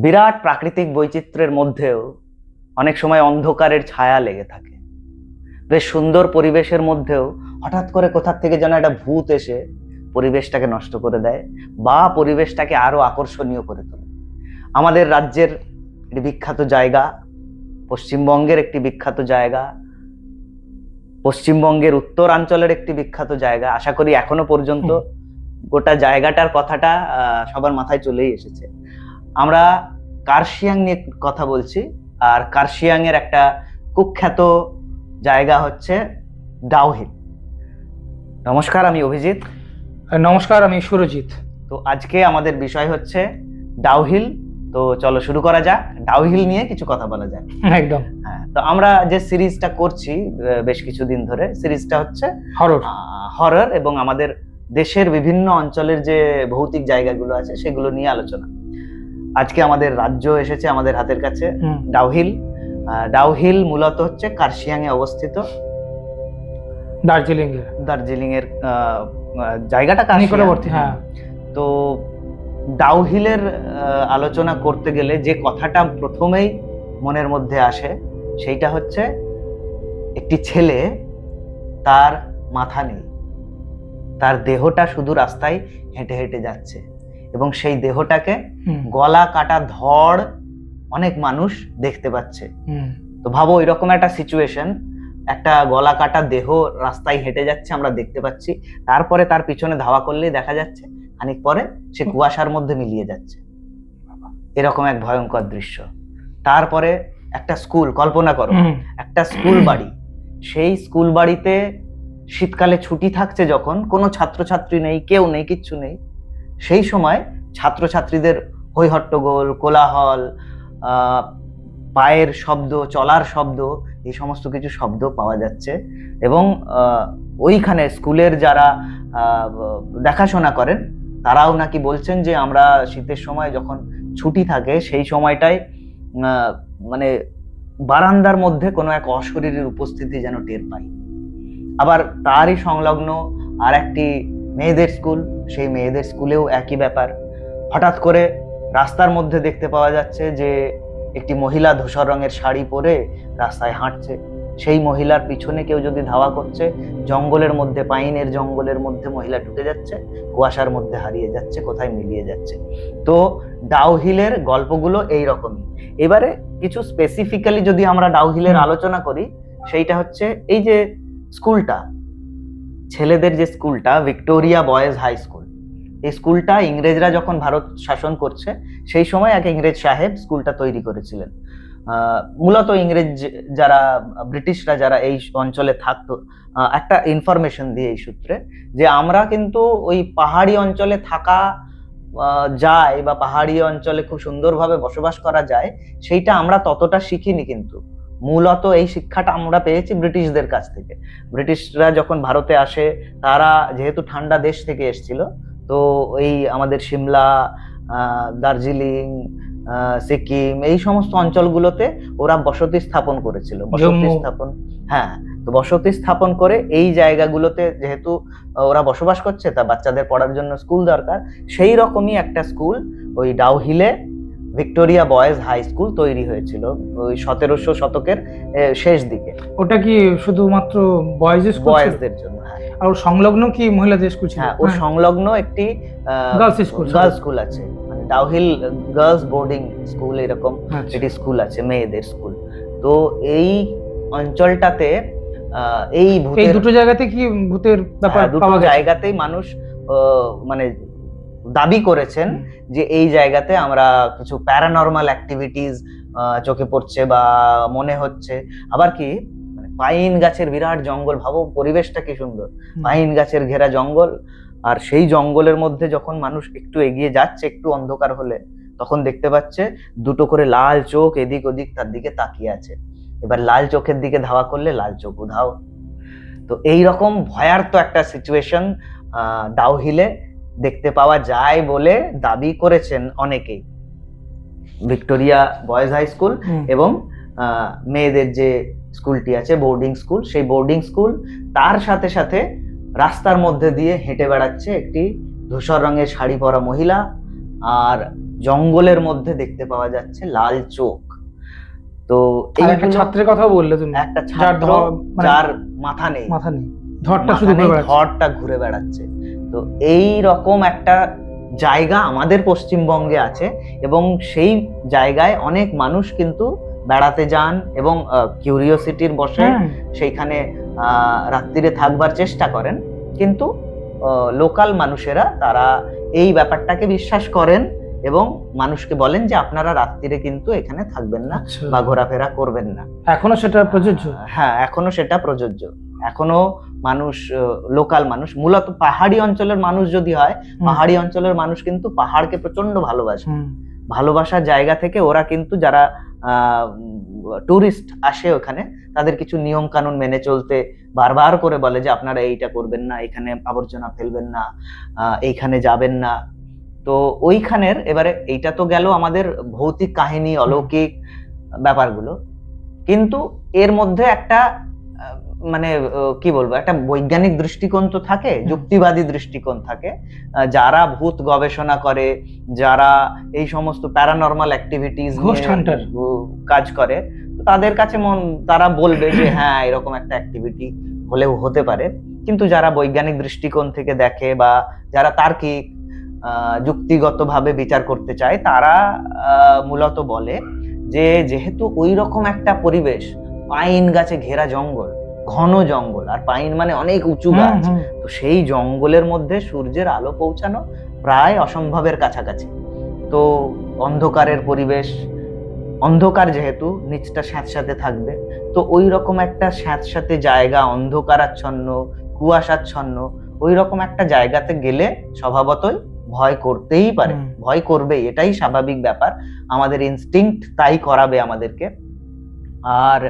বিরাট প্রাকৃতিক বৈচিত্র্যের মধ্যেও অনেক সময় অন্ধকারের ছায়া লেগে থাকে। বেশ সুন্দর পরিবেশের মধ্যেও হঠাৎ করে কোথা থেকে যেন একটা ভূত এসে পরিবেশটাকে নষ্ট করে দেয় বা পরিবেশটাকে আরো আকর্ষণীয় করে তোলে। আমাদের রাজ্যের একটি বিখ্যাত জায়গা, পশ্চিমবঙ্গের একটি বিখ্যাত জায়গা, পশ্চিমবঙ্গের উত্তরাঞ্চলের একটি বিখ্যাত জায়গা। আশা করি এখনো পর্যন্ত গোটা জায়গাটার কথাটা সবার মাথায় চলেই এসেছে। আমরা কার্শিয়াং নিয়ে কথা বলছি, আর কার্শিয়াং এর একটা কুখ্যাত জায়গা হচ্ছে ডাউহিল। নমস্কার, আমি অভিজিৎ। নমস্কার, আমি সুরজিৎ। তো আজকে আমাদের বিষয় হচ্ছে ডাউহিল। তো চলো শুরু করা যাক, ডাউহিল নিয়ে কিছু কথা বলা যাক। একদম। হ্যাঁ, তো আমরা যে সিরিজটা করছি বেশ কিছুদিন ধরে, সিরিজটা হচ্ছে হরর এবং আমাদের দেশের বিভিন্ন অঞ্চলের যে ভৌতিক জায়গাগুলো আছে সেগুলো নিয়ে আলোচনা। আজকে আমাদের রাজ্য এসেছে আমাদের হাতের কাছে, ডাউহিল। ডাউহিল মূলত হচ্ছে কার্শিয়াং এ অবস্থিত, দার্জিলিং এর জায়গাটা নিকটবর্তী। হ্যাঁ, তো ডাউহিলের আলোচনা করতে গেলে যে কথাটা প্রথমেই মনের মধ্যে আসে সেইটা হচ্ছে একটি ছেলে, তার মাথা নেই, তার দেহটা শুধু রাস্তায় হেঁটে হেঁটে যাচ্ছে এবং সেই দেহটাকে গলা কাটা ধড় অনেক মানুষ দেখতে পাচ্ছে। তো ভাবো এরকম একটা সিচুয়েশন, একটা গলা কাটা দেহ রাস্তায় হেঁটে যাচ্ছে, আমরা দেখতে পাচ্ছি, তারপরে তার পিছনে ধাওয়া করলেই দেখা যাচ্ছে খানিক পরে সে কুয়াশার মধ্যে মিলিয়ে যাচ্ছে। এরকম এক ভয়ঙ্কর দৃশ্য। তারপরে একটা স্কুল, কল্পনা করো একটা স্কুল বাড়ি, সেই স্কুল বাড়িতে শীতকালে ছুটি থাকছে, যখন কোনো ছাত্রছাত্রী নেই, কেউ নেই, কিচ্ছু নেই, সেই সময় ছাত্রছাত্রীদের হই হট্টগোল, কোলাহল, পায়ের শব্দ, চলার শব্দ, এই সমস্ত কিছু শব্দ পাওয়া যাচ্ছে। এবং ওইখানে স্কুলের যারা দেখাশোনা করেন তারাও নাকি বলছেন যে আমরা শীতের সময় যখন ছুটি থাকে সেই সময়টায় মানে বারান্দার মধ্যে কোনো এক অশরীরীর উপস্থিতি যেন টের পাই। আবার তারই সংলগ্ন আর একটি মেয়েদের স্কুল, সেই মেয়েদের স্কুলেও একই ব্যাপার। হঠাৎ করে রাস্তার মধ্যে দেখতে পাওয়া যাচ্ছে যে একটি মহিলা ধূসর রঙের শাড়ি পরে রাস্তায় হাঁটছে। সেই মহিলার পিছনে কেউ যদি ধাওয়া করছে, জঙ্গলের মধ্যে, পাইনের জঙ্গলের মধ্যে মহিলা ঢুকে যাচ্ছে, কুয়াশার মধ্যে হারিয়ে যাচ্ছে, কোথায় মিলিয়ে যাচ্ছে। তো ডাউহিলের গল্পগুলো এইরকমই। এবারে কিছু স্পেসিফিক্যালি যদি আমরা ডাউহিলের আলোচনা করি, সেইটা হচ্ছে এই যে স্কুলটা, ছেলেদের যে স্কুলটা, ভিক্টোরিয়া বয়েজ হাই স্কুল। এই স্কুলটা ইংরেজরা যখন ভারত শাসন করছে সেই সময় এক ইংরেজ সাহেব স্কুলটা তৈরি করেছিলেন। মূলত ইংরেজ যারা, ব্রিটিশরা যারা এই অঞ্চলে থাকতো, একটা ইনফরমেশন দিয়ে এই সূত্রে যে আমরা কিন্তু ওই পাহাড়ি অঞ্চলে থাকা যায় বা পাহাড়ি অঞ্চলে খুব সুন্দরভাবে বসবাস করা যায়, সেইটা আমরা ততটা শিখিনি। কিন্তু মূলত এই শিক্ষাটা আমরা পেয়েছি ব্রিটিশদের কাছ থেকে। ব্রিটিশরা যখন ভারতে আসে, তারা যেহেতু ঠান্ডা দেশ থেকে এসেছিল, তো এই আমাদের সিমলা, দার্জিলিং, সিকিম, এই সমস্ত অঞ্চলগুলোতে ওরা বসতি স্থাপন করেছিল। বসতি স্থাপন করে এই জায়গাগুলোতে যেহেতু ওরা বসবাস করছে, তা বাচ্চাদের পড়ার জন্য স্কুল দরকার। সেই রকমই একটা স্কুল ওই ডাউহিলে ভিক্টোরিয়া বয়েজ হাই স্কুল তৈরি হয়েছিল ওই 1700 শতকের শেষ দিকে। ওটা কি শুধুমাত্র বয়েজদের জন্য? হ্যাঁ। আর সংলগ্ন কি মহিলাদের স্কুল ছিল? হ্যাঁ, ওর সংলগ্ন একটি গার্লস স্কুল আছে, মানে ডাউহিল গার্লস বোর্ডিং স্কুল, এরকম একটি স্কুল আছে, মেয়েদের স্কুল। তো এই অঞ্চলটাতে এই দুটো জায়গাতে কি ভূতের ব্যাপার? দুটো জায়গাতেই মানুষ মানে দাবি করেছেন যে এই জায়গাতে আমরা কিছু প্যারানরমাল অ্যাক্টিভিটিস চোখে পড়ছে বা মনে হচ্ছে। আবার কি, মানে পাইন গাছের বিরাট জঙ্গল, ভাবো পরিবেশটা কি সুন্দর, পাইন গাছের ঘেরা জঙ্গল, আর সেই জঙ্গলের মধ্যে যখন মানুষ একটু এগিয়ে যাচ্ছে, একটু অন্ধকার হলে, তখন দেখতে পাচ্ছে দুটো করে লাল চোখ এদিক ওদিক তার দিকে তাকিয়ে আছে। এবার লাল চোখের দিকে ধাওয়া করলে লাল চোখ উধাও। তো এইরকম ভয়ার্থ একটা সিচুয়েশন ডাউহিলে দেখতে পাওয়া যায় বলে দাবি করেছেন অনেকেই। ভিক্টোরিয়া বয়েজ হাই স্কুল এবং মেয়েদের যে স্কুলটি আছে বোর্ডিং স্কুল, সেই বোর্ডিং স্কুল, তার সাথে সাথে রাস্তার মধ্যে দিয়ে হেঁটে বেড়াচ্ছে একটি ধূসর রঙের শাড়ি পরা মহিলা, আর জঙ্গলের মধ্যে দেখতে পাওয়া যাচ্ছে লাল চোখ। তো আর একটা ছাত্রের কথা বললে তুমি, একটা যার ছাত্র মানে যার মাথা নেই, মাথা নেই, ধরটা মাথা শুধু নেই, ঘুরে বেড়াচ্ছে। ধরটা ঘুরে বেড়াচ্ছে। তো এই রকম একটা জায়গা আমাদের পশ্চিমবঙ্গে আছে, এবং সেই জায়গায় অনেক মানুষ কিন্তু বেড়াতে যান এবং কিউরিওসিটির বশে হুম, সেইখানে রাত্রিরে থাকবার চেষ্টা করেন। কিন্তু লোকাল মানুষেরা তারা এই ব্যাপারটাকে বিশ্বাস করেন এবং মানুষকে বলেন যে আপনারা রাত্রিরে কিন্তু এখানে থাকবেন না আচ্ছা। বা ঘোরাফেরা করবেন না। এখনো সেটা প্রযোজ্য? হ্যাঁ, এখনো সেটা প্রযোজ্য। এখনো মানুষ, লোকাল মানুষ, মূলত পাহাড়ি অঞ্চলের মানুষ যদি হয়, পাহাড়ি অঞ্চলের মানুষ কিন্তু পাহাড়কে প্রচন্ড ভালোবাসে। ভালোবাসার জায়গা থেকে ওরা কিন্তু যারা টুরিস্ট আসে ওখানে, তাদের কিছু নিয়ম কানুন মেনে চলতে বারবার করে বলে যে আপনারা এইটা করবেন না, এখানে আবর্জনা ফেলবেন না, এইখানে যাবেন না। তো ওইখানের এবারে এইটা তো গেল আমাদের ভৌতিক কাহিনী, অলৌকিক ব্যাপারগুলো, কিন্তু এর মধ্যে একটা মানে কি বলবো, একটা বৈজ্ঞানিক দৃষ্টিকোণ তো থাকে, যুক্তিবাদী দৃষ্টিকোণ থাকে। যারা ভূত গবেষণা করে, যারা এই সমস্ত প্যারানরমাল অ্যাক্টিভিটিস কাজ করে, তাদের কাছে তারা বলবে যে হ্যাঁ এরকম একটা অ্যাক্টিভিটি হলেও হতে পারে। কিন্তু যারা বৈজ্ঞানিক দৃষ্টিকোণ থেকে দেখে বা যারা তার্কিক যুক্তিগতভাবে বিচার করতে চায়, তারা মূলত বলে যে যেহেতু ওই রকম একটা পরিবেশ, পাইন গাছে ঘেরা জঙ্গল, ঘন জঙ্গল, আর পাইন মানে অনেক উঁচু গাছ, তো সেই জঙ্গলের মধ্যে সূর্যের আলো পৌঁছানো প্রায় অসম্ভবের কাছাকাছি। তো অন্ধকারের পরিবেশ, অন্ধকার যেহেতু নিচটা স্যাঁতস্যাঁতে থাকবে, তো ওই রকম একটা স্যাঁতস্যাঁতে জায়গা, অন্ধকারাচ্ছন্ন, কুয়াশাচ্ছন্ন, ওই রকম একটা জায়গাতে গেলে স্বভাবতই ভয় করতেই পারে, ভয় করবেই, এটাই স্বাভাবিক ব্যাপার। আমাদের ইনস্টিংক্ট তাই করাবে আমাদেরকে। আর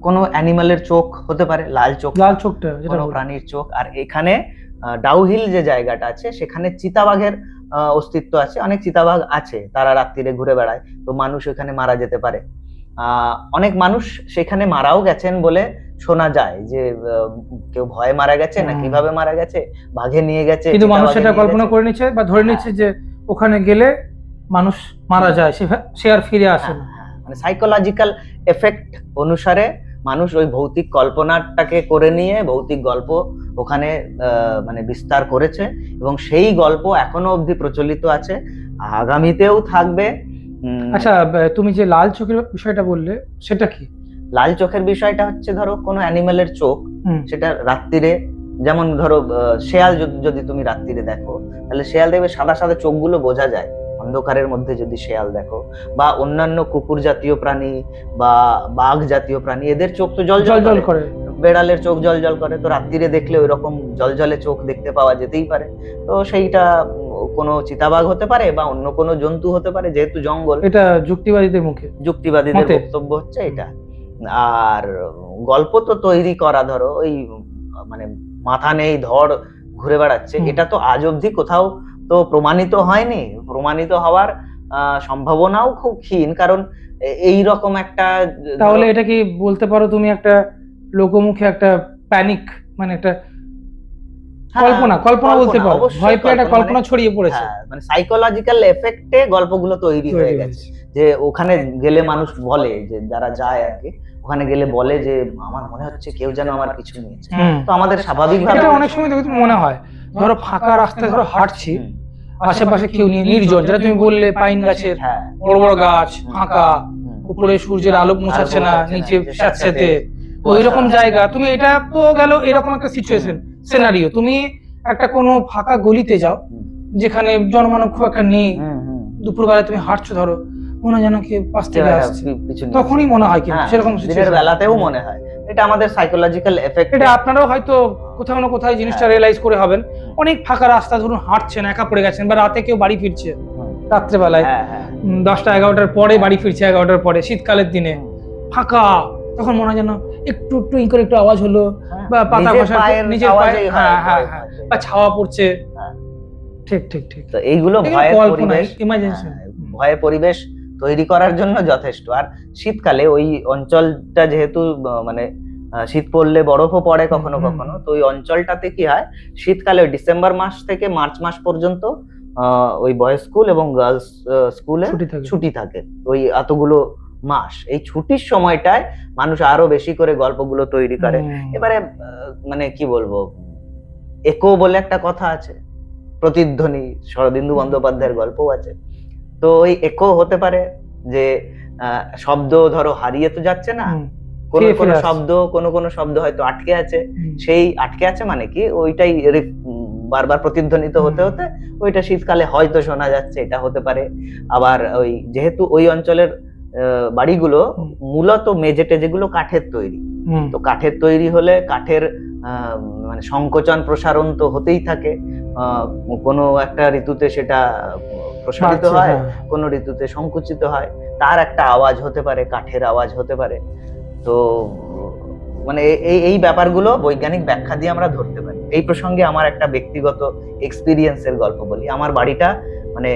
কোনো অ্যানিমালের চোখ হতে পারে, লাল চোখ, লাল চোখটা কোনো প্রাণীর চোখ। আর এখানে ডাউহিল যে জায়গাটা আছে, সেখানে চিতাবাঘের অস্তিত্ব আছে, অনেক চিতাবাঘ আছে, তারা রাত্রিরে ঘুরে বেড়ায়। তো মানুষ এখানে মারা যেতে পারে, অনেক মানুষ সেখানে মারাও গেছেন বলে শোনা যায়, যে কেউ ভয়ে মারা গেছে না কিভাবে মারা গেছে, বাঘে নিয়ে গেছে, কিন্তু মানুষ সেটা কল্পনা করে নিচ্ছে বা ধরে নিচ্ছে যে ওখানে গেলে মানুষ মারা যায়, সে আর ফিরে আসে না। মানে সাইকোলজিক্যাল এফেক্ট অনুসারে মানুষ ওই ভৌতিক কল্পনাটাকে করে নিয়ে ভৌতিক গল্প ওখানে মানে বিস্তার করেছে, এবং সেই গল্প এখনো অবধি প্রচলিত আছে, আগামীতেও থাকবে। আচ্ছা, তুমি যে লাল চোখের বিষয়টা বললে, সেটা কি? লাল চোখের বিষয়টা হচ্ছে, ধরো কোনো অ্যানিমেলের চোখ, সেটা রাত্রিরে, যেমন ধরো শেয়াল যদি তুমি রাত্রিরে দেখো, তাহলে শেয়াল দেখবে সাদা সাদা চোখগুলো বোঝা যায় অন্ধকারের মধ্যে যদি শেয়াল দেখো, বা অন্যান্য কুকুর জাতীয় প্রাণী বা বাঘ জাতীয় প্রাণী, এদের চোখ তো জল জল করে, বেড়ালের চোখ জল জল করে, তো রাত্রিরে দেখলে ওই রকম জল জলে চোখ দেখতে পাওয়া যেতেই পারে। তো সেইটা কোনো চিতাবাঘ হতে পারে বা অন্য কোনো জন্তু হতে পারে, যেহেতু জঙ্গল। এটা যুক্তিবাদীদের মুখে, যুক্তিবাদীদের বক্তব্য হচ্ছে এটা। আর গল্প তো তৈরি করা, ধরো ওই মানে মাথা নেই, ধড় ঘুরে বেড়াচ্ছে, এটা তো আজ অবধি কোথাও তো প্রমাণিত হয়নি। প্রমাণিত হওয়ার সম্ভাবনাও খুব ক্ষীণ, কারণ এই রকম একটা, তাহলে এটা কি বলতে পারো তুমি একটা লোকমুখে একটা প্যানিক, মানে একটা কল্পনা বলতে পারো, ভয় পেয়ে একটা কল্পনা ছড়িয়ে পড়েছে, মানে সাইকোলজিক্যাল এফেক্টে গল্পগুলো তৈরি হয়ে গেছে, যে ওখানে গেলে মানুষ বলে, যে যারা যায় আর কি, ওখানে গেলে বলে যে আমার মনে হচ্ছে কেউ যেন আমার পিছু নিয়েছে। তো আমাদের স্বাভাবিকভাবে এটা অনেক সময় দেখো মনে হয়, ধরো ফাঁকা রাস্তায় ধরো হাঁটছি, আশেপাশে কেউ নেই, নির্জন, যেটা তুমি বললে পাইন গাছের বড় বড় গাছ, ফাঁকা, উপরে সূর্যের আলো পৌঁছাচ্ছে না, নিচে স্যাঁতস্যাঁতে, ওই রকম জায়গা। তুমি এটা তো গেল এরকম একটা সিচুয়েশন, সিনারিও, তুমি একটা কোনো ফাঁকা গলিতে যাও যেখানে জনমানব খুব একটা নেই, দুপুরবেলা তুমি হাঁটছো, ধরো মনে যেন কেউ পাশ থেকে আসছে, তখনই মনে হয় কিন্তু সেরকম দিনের বেলাতেও মনে হয়। এটা আমাদের সাইকোলজিক্যাল এফেক্ট। এটা আপনারাও হয়তো কোথাও না কোথাও জিনিসটা রিয়েলাইজ করে হবেন। অনেক ফাঁকা রাস্তা, ধরুন হাঁটছেন, একা পড়ে গেছেন, বা রাতে কেউ বাড়ি ফিরছে রাত্রেবেলায়, 10টা 11টার পরে বাড়ি ফিরছে, 11টার পরে, শীতকালের দিনে ফাঁকা, তখন মনে হয় যেন একটু একটু করে একটু আওয়াজ হলো, বা পাতা ঘষা, নিজের পায়ে, বা ছাওয়া পড়ছে। ঠিক ঠিক ঠিক। তো এইগুলো ভয়ের পরিবেশ, ইমাজিনেশন, ভয়ের পরিবেশ তৈরি করার জন্য যথেষ্ট। আর শীতকালে ওই অঞ্চলটা যেহেতু মানে শীত পড়লে বরফও পড়ে কখনো কখনো, তো ওই অঞ্চলটাতে কি হয়, শীতকালে ডিসেম্বর মাস থেকে মার্চ মাস পর্যন্ত ওই বয়েজ স্কুল এবং গার্লস স্কুলে ছুটি থাকে। ছুটি থাকে ওই এতগুলো মাস। এই ছুটির সময়টায় মানুষ আরো বেশি করে গল্পগুলো তৈরি করে। এবারে মানে কি বলবো, একো বলে একটা কথা আছে, প্রতিধ্বনি, শরদিন্দু বন্দ্যোপাধ্যায়ের গল্পও আছে। তো ওই একো হতে পারে যে শব্দ ধরো হারিয়ে তো যাচ্ছে না, কোন ফিরে কোন ফিরে আসছে। শব্দ কোন শব্দ হয়তো আটকে আছে, সেই আটকে আছে মানে কি ওইটাই বারবার প্রতিধ্বনিত হতে হতে ওইটা শীতকালে হয়তো শোনা যাচ্ছে, এটা হতে পারে। আবার ওই যেহেতু ওই অঞ্চলের বাড়িগুলো মূলত মেঝেটে যেগুলো কাঠের তৈরি, তো কাঠের তৈরি হলে কাঠের মানে সংকোচন প্রসারণ তো হতেই থাকে। কোনো একটা ঋতুতে সেটা প্রসারিত বাড়ছে, হয়, হ্যাঁ। কোনো ঋতুতে সংকুচিত হয়, তার একটা আওয়াজ হতে পারে, কাঠের আওয়াজ হতে পারে। তো মানে এই এই ব্যাপারগুলো বৈজ্ঞানিক ব্যাখ্যা দিয়ে আমরা ধরতে পারি। এই প্রসঙ্গে আমার একটা ব্যক্তিগত এক্সপিরিয়েন্সের গল্প বলি। আমার বাড়িটা মানে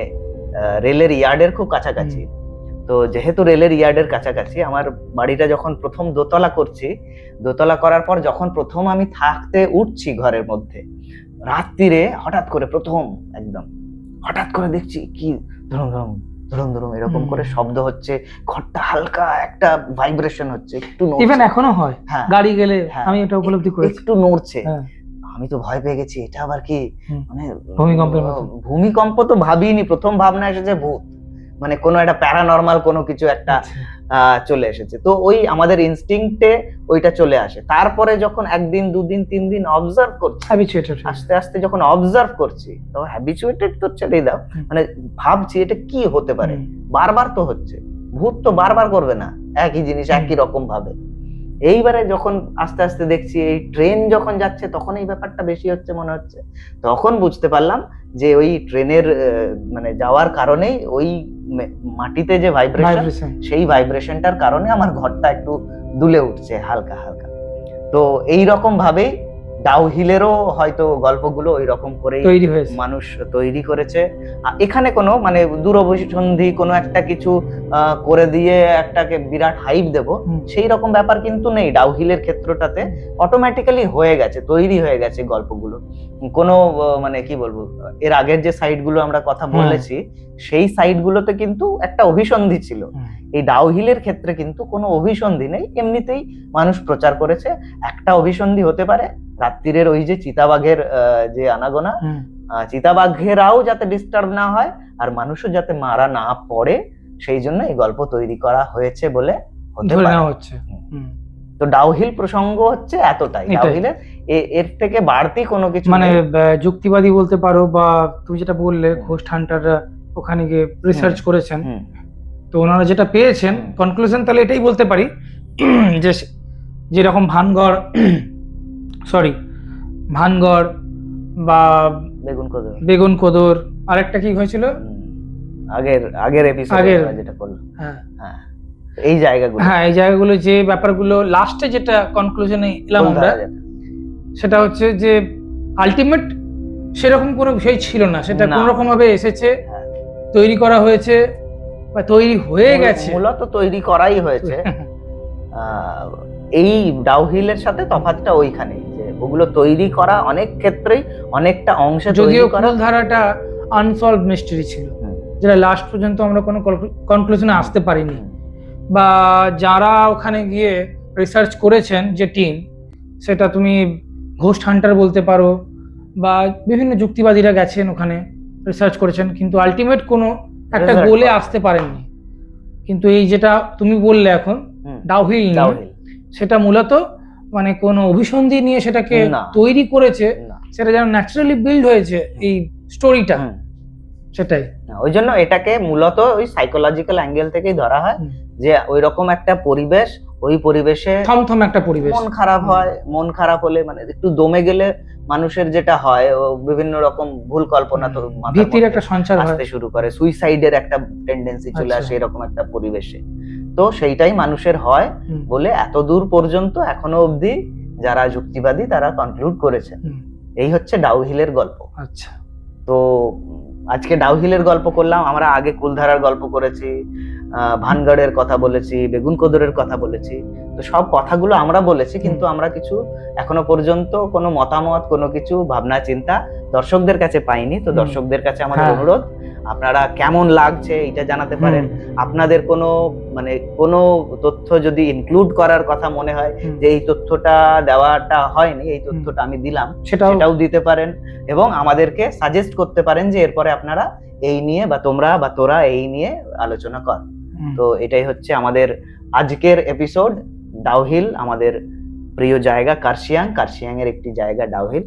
রেলের ইয়ার্ডের খুব কাছাকাছি। তো যেহেতু রেলের ইয়ার্ডের কাছাকাছি, আমার বাড়িটা যখন প্রথম দোতলা করছি, দোতলা করার পর যখন প্রথম আমি থাকতে উঠছি ঘরের মধ্যে, রাত্রিরে হঠাৎ করে প্রথম একদম হঠাৎ করে দেখছি কি ধরুম ধরুম ধরুম ধরুম এরকম করে শব্দ হচ্ছে, ঘরটা হালকা একটা ভাইব্রেশন হচ্ছে, একটু ইভেন এখনো হয়, হ্যাঁ, গাড়ি গেলে হ্যাঁ, আমি এটা উপলব্ধি করেছি, একটু নড়ছে। হ্যাঁ। আমি তো ভয় পেয়ে গেছি, এটা আবার কি মানে ভূমিকম্পের মতো। ভূমিকম্প তো ভাবিনি, প্রথম ভাবনা এসেছে ভূত, মানে কোনো একটা প্যারানর্মাল কোনো কিছু একটা চলে এসেছে। তো ওই আমাদের ইনস্টিংক্টে ওইটা চলে আসে। তারপরে যখন একদিন দুদিন তিন দিন অবজার্ভ করছি, আস্তে আস্তে যখন অবজার্ভ করছি, তো হ্যাবিচুয়েটেড তো ছেড়েই দাও, মানে ভাবছি এটা কি হতে পারে, বারবার তো হচ্ছে, ভূত তো বারবার করবে না একই জিনিস একই রকম ভাবে। এইবারে যখন আস্তে আস্তে দেখছি এই ট্রেন যখন যাচ্ছে, তখন এই ব্যাপারটা বেশি হচ্ছে মনে হচ্ছে। তখন বুঝতে পারলাম যে ওই ট্রেনের মানে যাওয়ার কারণেই ওই মাটিতে যে ভাইব্রেশন, সেই ভাইব্রেশনটার কারণে আমার ঘরটা একটু দুলে উঠছে হালকা হালকা। তো এই রকম ভাবেই ডাউহিলেরও হয়তো গল্পগুলো ওই রকম করেই মানুষ তৈরি করেছে। এখানে কোনো মানে দূরভিসন্ধি কোনো একটা কিছু করে দিয়ে একটাকে বিরাট হাইপ দেব, সেই রকম ব্যাপার কিন্তু নেই। ডাউহিলের ক্ষেত্রটাতে অটোমেটিক্যালি হয়ে গেছে, তৈরি হয়ে গেছে গল্পগুলো। কোনো মানে কি বলবো, এর আগের যে সাইটগুলো আমরা কথা বলেছি, সেই সাইটগুলোতে কিন্তু একটা অভিসন্ধি ছিল। এই ডাউহিলের ক্ষেত্রে কিন্তু কোনো অভিসন্ধি নেই, এমনিতেই মানুষ প্রচার করেছে। একটা অভিসন্ধি হতে পারে রাত্রিরের ওই যে চিতাবাঘের যে আনাগোনা, চিতাবাঘেরাও যাতে ডিস্টার্ব না হয় আর মানুষও যাতে মারা না পড়ে, সেই জন্য এই গল্প তৈরি করা হয়েছে বলে হতে পারে। তো ডাউহিল প্রসঙ্গ হচ্ছে এতটাই, ডাউহিলের এর থেকে বাড়তি কোনো কিছু মানে যুক্তিবাদী বলতে পারো, বা তুমি যেটা বললে ঘোস্ট হান্টাররা ওখানে গিয়ে রিসার্চ করেছেন, তো ওনারা যেটা পেয়েছেন কনক্লুশন, তাহলে এটাই বলতে পারি যে যেরকম ভানগড় বা বেগুন কোদর, আরেকটা কি হয়েছিল আগের এপিসোডে যেটা করলাম, হ্যাঁ এই জায়গাগুলো, যে ব্যাপারগুলো লাস্টে যেটা কনক্লুশনে এলাম আমরা, সেটা হচ্ছে যে আলটিমেট সেরকম কোনো বিষয় ছিল না, সেটা কোন রকম ভাবে এসেছে, তৈরি করা হয়েছে বা তৈরি হয়ে গেছে, মূলত তৈরি করাই হয়েছে। এই ডাউহিলের সাথে তফাৎটা ওইখানে যে ওগুলো তৈরি করা অনেক ক্ষেত্রেই অনেকটা অংশে, যদিও ধারাটা আনসলভ মিস্ট্রি ছিল, যেটা লাস্ট পর্যন্ত আমরা কোনো কনক্লুশনে আসতে পারিনি, বা যারা ওখানে গিয়ে রিসার্চ করেছেন যে টিম, সেটা তুমি ঘোস্ট হান্টার বলতে পারো, বা বিভিন্ন যুক্তিবাদীরা গেছেন ওখানে রিসার্চ করেছেন, কিন্তু আলটিমেট কোনো একটা গোলে আসতে পারেননি। কিন্তু এই যেটা তুমি বললে এখন ডাউহিল, সেটা মূলত মানে কোনো অভিসন্ধি নিয়ে সেটাকে তৈরি করেছে, সেটা যেন ন্যাচারালি বিল্ড হয়েছে এই স্টোরিটা, সেটাই। ওই জন্য এটাকে মূলত ওই সাইকোলজিক্যাল অ্যাঙ্গেল থেকেই ধরা হয়, যে ওই রকম একটা পরিবেশ, ওই পরিবেশে থমথম একটা পরিবেশ, মন খারাপ হয়, মন খারাপ হলে মানে একটু দমে গেলে মানুষের যেটা হয়, ভীষণ রকম ভুল কল্পনা তো ভীতির একটা সঞ্চার আসতে শুরু করে, সুইসাইডের একটা টেন্ডেন্সি চলে আসে এরকম একটা পরিবেশে। তো সেইটাই মানুষের হয় বলে এতদূর পর্যন্ত এখনো অবধি যারা যুক্তিবাদী তারা কনক্লুড করেছে। এই হচ্ছে ডাউহিলের গল্প। আচ্ছা, তো আজকে ডাউহিলের গল্প করলাম, আমরা আগে কুলধারার গল্প করেছি, ভানগড়ের কথা বলেছি, বেগুন কোদরের কথা বলেছি। তো সব কথাগুলো আমরা বলেছি, কিন্তু আমরা কিছু এখনো পর্যন্ত কোনো মতামত, কোনো কিছু ভাবনা চিন্তা দর্শকদের কাছে পাইনি। তো দর্শকদের কাছে আমাদের অনুরোধ, আপনারা কেমন লাগছে এটা জানাতে পারেন। আপনাদের কোনো মানে কোনো তথ্য যদি ইনক্লুড করার কথা মনে হয়, যে এই তথ্যটা দেওয়াটা হয়নি, এই তথ্যটা আমি দিলাম, সেটাও দিতে পারেন। এবং আমাদেরকে সাজেস্ট করতে পারেন যে এরপরে আপনারা এই নিয়ে বা তোমরা বা তোরা এই নিয়ে আলোচনা কর। তো এটাই হচ্ছে আমাদের আজকের এপিসোড। ডাউহিল আমাদের প্রিয় জায়গা, কার্শিয়াং এর একটি জায়গা ডাউহিল।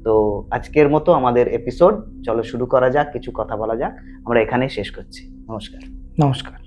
তো আজকের মতো আমাদের এপিসোড চলো শুরু করা যাক, কিছু কথা বলা যাক। আমরা এখানেই শেষ করছি। নমস্কার। নমস্কার।